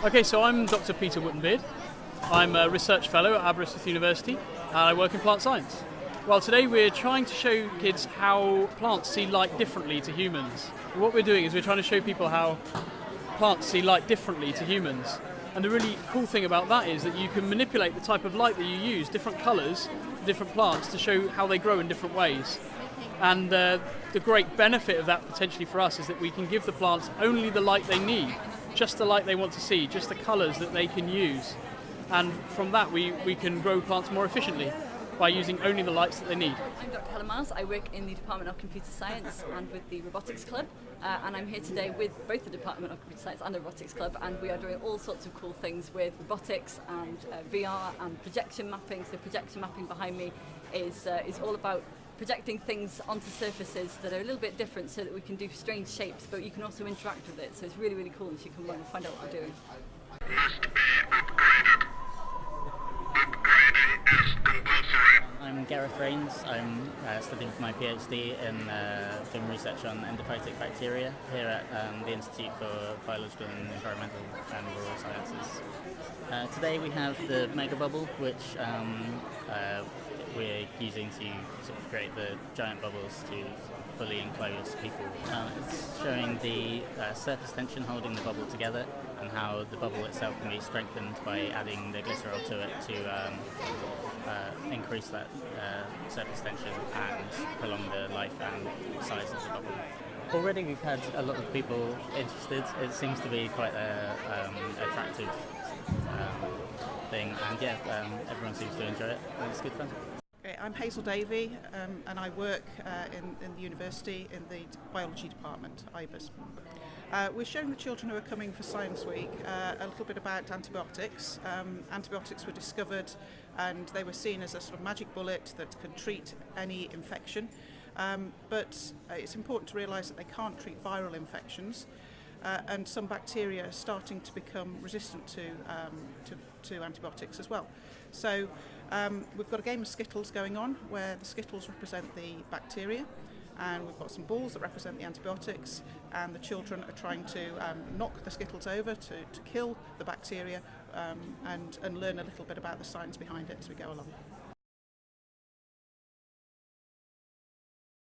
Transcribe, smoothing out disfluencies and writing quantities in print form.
Okay, so I'm Dr. Peter Wottenbeard. I'm a research fellow at Aberystwyth University and I work in plant science. Well, today we're trying to show kids how plants see light differently to humans. What we're doing is we're trying to show people how plants see light differently to humans. And the really cool thing about that is that you can manipulate the type of light that you use, different colours, different plants, to show how they grow in different ways. And the great benefit of that potentially for us is that we can give the plants only the light they need, just the light they want to see, just the colours that they can use. And from that we can grow plants more efficiently by using only the lights that they need. I'm Dr. Helen Miles. I work in the Department of Computer Science and with the Robotics Club, and I'm here today with both the Department of Computer Science and the Robotics Club, and we are doing all sorts of cool things with robotics and VR and projection mapping. So projection mapping behind me is all about projecting things onto surfaces that are a little bit different so that we can do strange shapes, but you can also interact with it. So it's really, really cool, and you can find out what we're doing. I'm Gareth Rains. I'm studying for my PhD in doing research on endophytic bacteria here at the Institute for Biological and Environmental and Rural Sciences. Today we have the mega bubble, which we're using to sort of create the giant bubbles to fully enclose people. It's showing the surface tension holding the bubble together and how the bubble itself can be strengthened by adding the glycerol to it to increase that surface tension and prolong the life and size of the bubble. Already we've had a lot of people interested. It seems to be quite an attractive thing, and everyone seems to enjoy it, and it's good fun. Okay, I'm Hazel Davey, and I work in the university in the biology department, IBIS. We're showing the children who are coming for Science Week a little bit about antibiotics. Antibiotics were discovered and they were seen as a sort of magic bullet that can treat any infection, but it's important to realise that they can't treat viral infections, and some bacteria are starting to become resistant to antibiotics as well. So we've got a game of Skittles going on where the Skittles represent the bacteria, and we've got some balls that represent the antibiotics, and the children are trying to knock the Skittles over to kill the bacteria and learn a little bit about the science behind it as we go along.